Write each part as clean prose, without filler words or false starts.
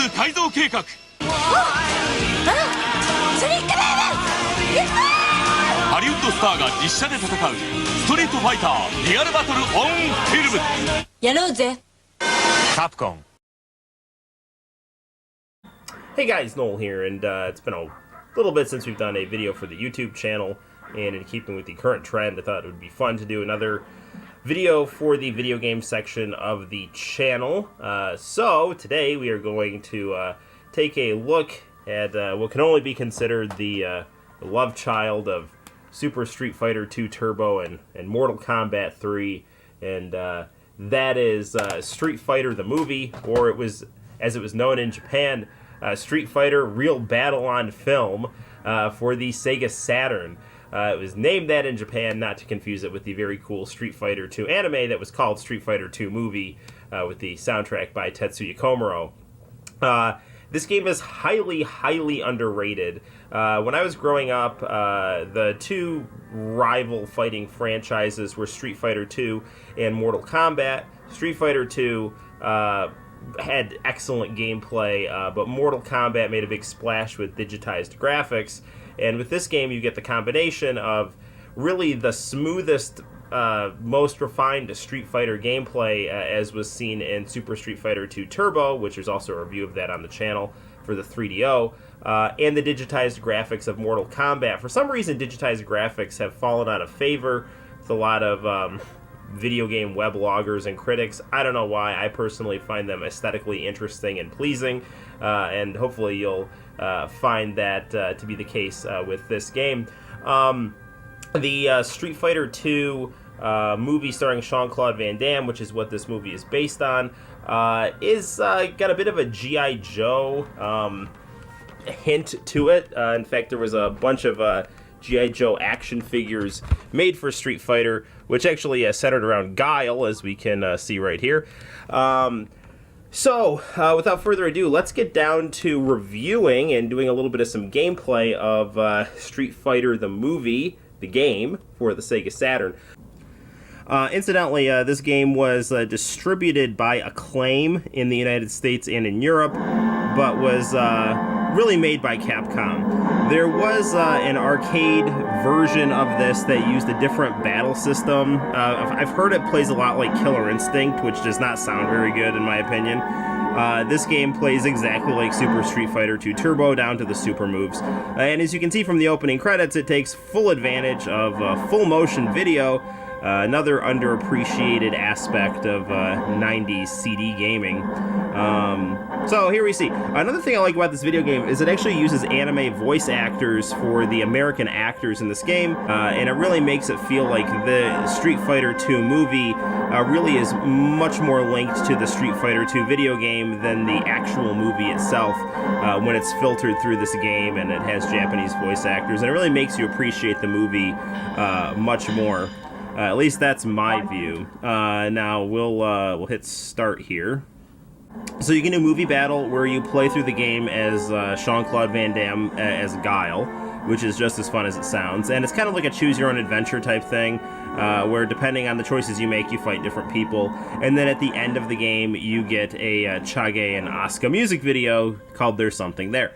改造計画。ハリウッドスターが実写で戦うストリートファイターリアルバトルオンフィルム。やろうぜ。カプコン。 Hey guys, Noel here, and it's been a little bit since we've done a video for the YouTube channel, and in keeping with the current trend, I thought it would be fun to do another video for the video game section of the channel. So today we are going to take a look at what can only be considered the love child of Super Street Fighter 2 Turbo and Mortal Kombat 3, and that is Street Fighter the movie, or it was, as it was known in Japan, Street Fighter Real Battle on Film for the Sega Saturn. It was named that in Japan, not to confuse it with the very cool Street Fighter 2 anime that was called Street Fighter 2 Movie with the soundtrack by Tetsuya Komuro. This game is highly, highly underrated. When I was growing up, the two rival fighting franchises were Street Fighter 2 and Mortal Kombat. Street Fighter 2 had excellent gameplay, but Mortal Kombat made a big splash with digitized graphics, and with this game you get the combination of really the smoothest, most refined Street Fighter gameplay as was seen in Super Street Fighter 2 Turbo, which there's also a review of that on the channel for the 3DO, and the digitized graphics of Mortal Kombat. For some reason, digitized graphics have fallen out of favor with a lot of video game webloggers and critics. I don't know why. I personally find them aesthetically interesting and pleasing, and hopefully you'll find that to be the case with this game. The Street Fighter 2 movie starring Jean-Claude Van Damme, which is what this movie is based on, is got a bit of a G.I. Joe hint to it. In fact, there was a bunch of G.I. Joe action figures made for Street Fighter, which actually centered around Guile, as we can see right here. So, without further ado, let's get down to reviewing and doing a little bit of some gameplay of Street Fighter the movie, the game, for the Sega Saturn. Incidentally, this game was distributed by Acclaim in the United States and in Europe, but was really made by Capcom. There was an arcade version of this that used a different battle system. I've heard it plays a lot like Killer Instinct, which does not sound very good in my opinion. This game plays exactly like Super Street Fighter 2 Turbo, down to the super moves. And as you can see from the opening credits, it takes full advantage of full motion video, another underappreciated aspect of 90s CD gaming. So here we see. Another thing I like about this video game is it actually uses anime voice actors for the American actors in this game, and it really makes it feel like the Street Fighter 2 movie really is much more linked to the Street Fighter 2 video game than the actual movie itself when it's filtered through this game and it has Japanese voice actors, and it really makes you appreciate the movie much more. At least that's my view. Now we'll hit start here. So you can do movie battle, where you play through the game as Jean-Claude Van Damme as Guile, which is just as fun as it sounds. And it's kind of like a choose-your-own-adventure type thing, where depending on the choices you make, you fight different people. And then at the end of the game, you get a Chage and Asuka music video called There's Something There.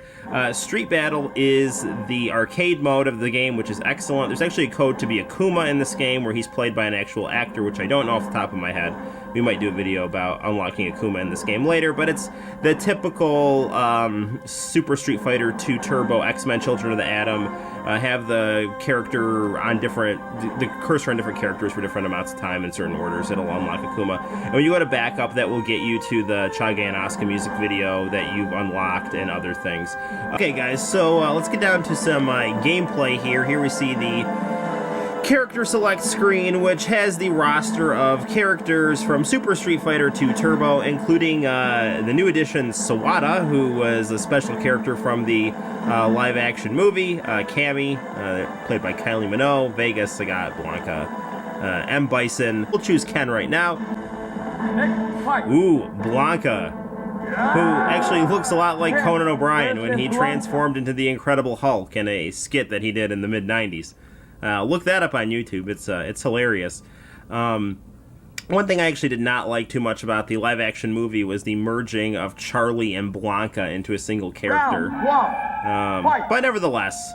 Street Battle is the arcade mode of the game, which is excellent. There's actually a code to be Akuma in this game, where he's played by an actual actor, which I don't know off the top of my head. We might do a video about unlocking Akuma in this game later, but it's the typical Super Street Fighter 2 Turbo X-Men Children of the Atom. Have the character on the cursor on different characters for different amounts of time in certain orders. It'll unlock Akuma. And when you go to backup, that will get you to the Chage and Asuka music video that you've unlocked and other things. Okay, guys, so let's get down to some gameplay here. Here we see the character select screen, which has the roster of characters from Super Street Fighter 2 Turbo, including the new addition Sawada, who was a special character from the live-action movie, Cammy, played by Kylie Minogue, Vegas, Sagat, Blanca, M. Bison. We'll choose Ken right now. Ooh, Blanca, who actually looks a lot like Conan O'Brien when he transformed into the Incredible Hulk in a skit that he did in the mid-90s. Look that up on YouTube. It's hilarious. One thing I actually did not like too much about the live-action movie was the merging of Charlie and Blanca into a single character. But nevertheless,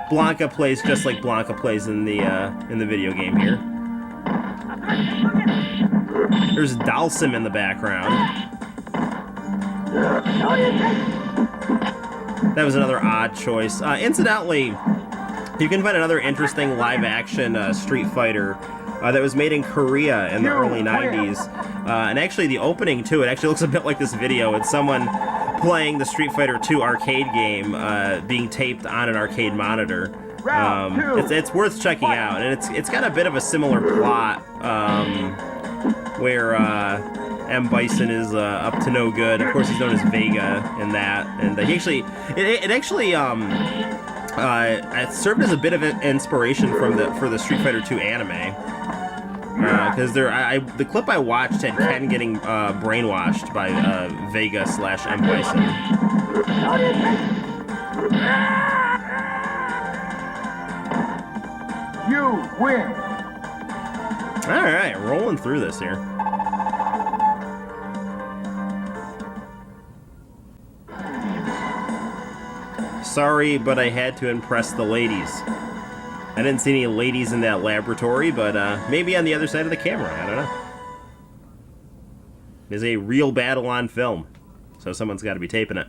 Blanca plays just like Blanca plays in the video game here. There's Dalsim in the background. That was another odd choice. Incidentally, you can find another interesting live-action Street Fighter that was made in Korea in the early 90s. And actually, the opening, too, it actually looks a bit like this video. It's someone playing the Street Fighter 2 arcade game being taped on an arcade monitor. It's worth checking out, and it's got a bit of a similar plot where M. Bison is up to no good. Of course, he's known as Vega in that, and he actually it served as a bit of an inspiration for the Street Fighter 2 anime. Because the clip I watched had Ken getting brainwashed by Vega / M. Bison. You win. All right, rolling through this here. Sorry, but I had to impress the ladies. I didn't see any ladies in that laboratory, but maybe on the other side of the camera. I don't know. There's a real battle on film, so someone's got to be taping it.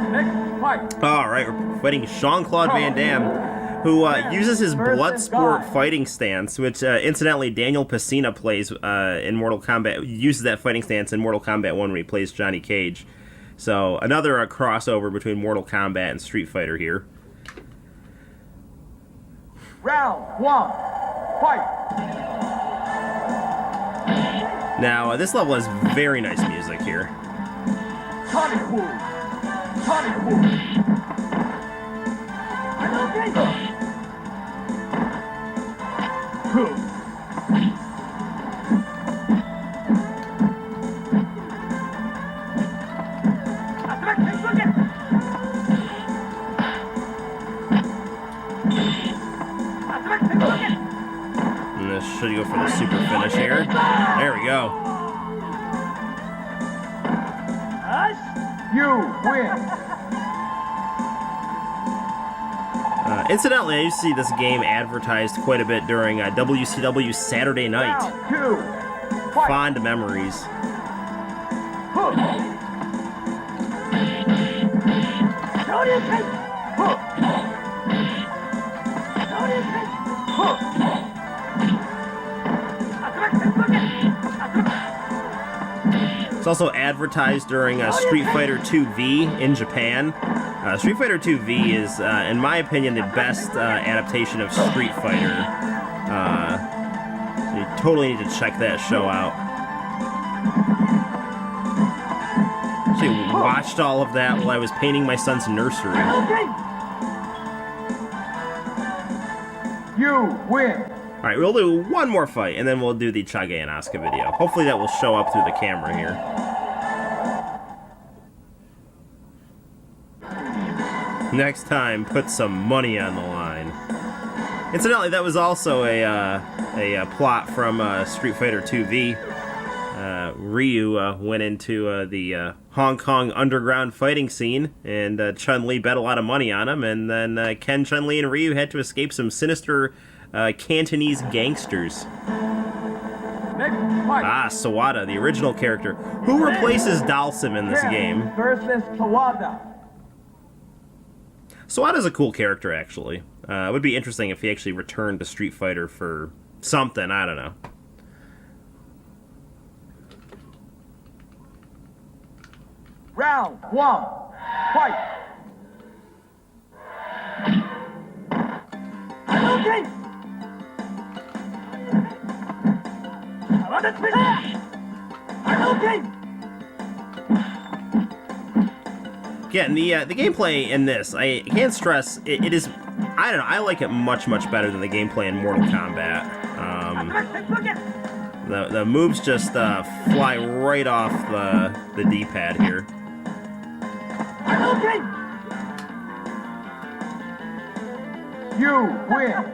Next fight. All right, we're fighting Jean-Claude Van Damme, who uses his Bloodsport fighting stance, which incidentally Daniel Pesina plays in Mortal Kombat. Uses that fighting stance in Mortal Kombat 1 when he plays Johnny Cage. So another crossover between Mortal Kombat and Street Fighter here. Round 1. Fight. Now, this level has very nice music here. Sonic Boom. Sonic Boom. And this should go for the super finish here. There we go. You win. Incidentally, I used to see this game advertised quite a bit during WCW Saturday Night. Round 2. Fight. Fond memories. It's also advertised during Street Fighter 2V in Japan. Street Fighter 2V is, in my opinion, the best adaptation of Street Fighter. So you totally need to check that show out. Actually watched all of that while I was painting my son's nursery. You win. Alright, we'll do one more fight, and then we'll do the Chage and Asuka video. Hopefully that will show up through the camera here. Next time, put some money on the line. Incidentally, that was also a plot from Street Fighter 2V. Ryu went into the Hong Kong underground fighting scene, and Chun-Li bet a lot of money on him, and then Ken, Chun-Li, and Ryu had to escape some sinister Cantonese gangsters. Next fight. Sawada, the original character. Who replaces Dalsim in this game? Versus Sawada. Sawada's a cool character, actually. It would be interesting if he actually returned to Street Fighter for something, I don't know. Round 1. Fight. Again, the gameplay in this, I can't stress, it is, I don't know, I like it much, much better than the gameplay in Mortal Kombat. The moves just fly right off the D-pad here. You win.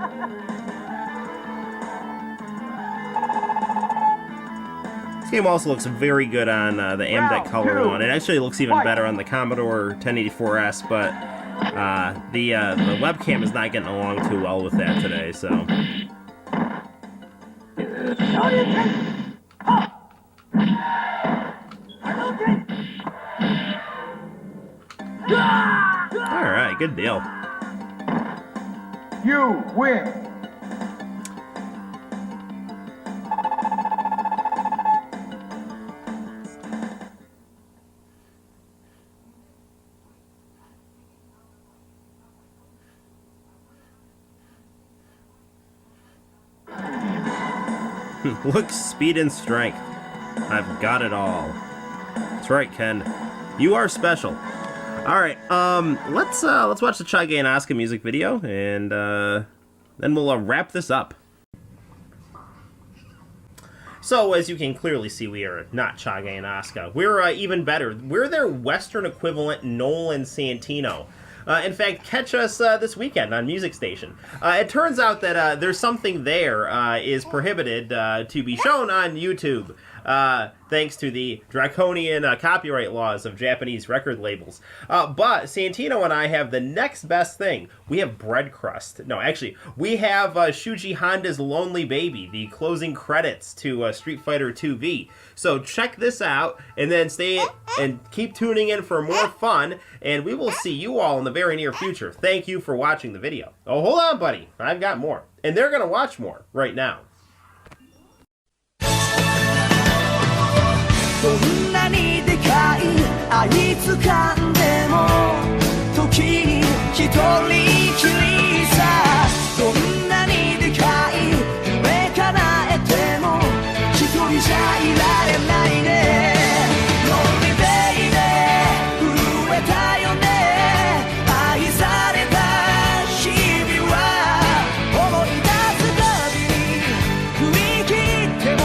This game also looks very good on the AMDEC Color one. It actually looks even better on the Commodore 1084S, but the webcam is not getting along too well with that today, so... Alright, good deal. You win. Look, speed and strength. I've got it all. That's right, Ken. You are special. All right, let's watch the Chage and Asuka music video, and then we'll wrap this up. So, as you can clearly see, we are not Chage and Asuka. We're even better. We're their Western equivalent, Noel and Santino. In fact, catch us this weekend on Music Station. It turns out that there's something there is prohibited to be shown on YouTube, thanks to the draconian copyright laws of Japanese record labels. But Santino and I have the next best thing. We have Bread Crust. No, actually, we have Shuji Honda's Lonely Baby, the closing credits to Street Fighter 2V. So check this out, and then stay and keep tuning in for more fun, and we will see you all in the very near future. Thank you for watching the video. Oh, hold on, buddy. I've got more. And they're going to watch more right now. どんなにでかいあいつかんでも時に一人きりさどんなにでかい夢叶えても一人じゃいられないね Lonely baby 震えたよね愛された日々は思い出すたびに振り切っても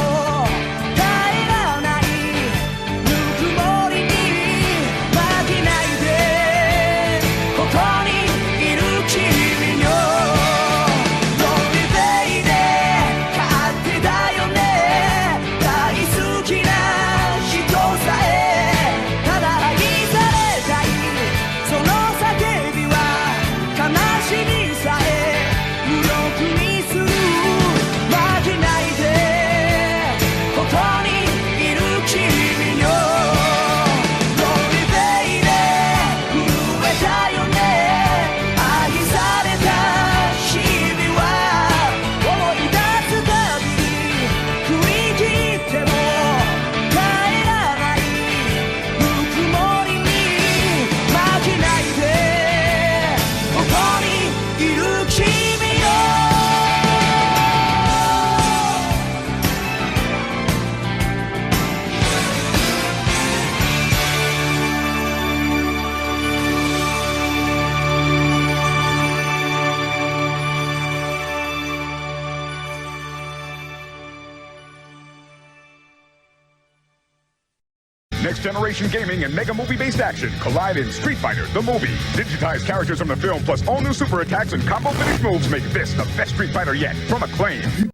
Next-generation gaming and mega movie-based action collide in Street Fighter, the movie. Digitized characters from the film plus all new super attacks and combo finish moves make this the best Street Fighter yet from Acclaim.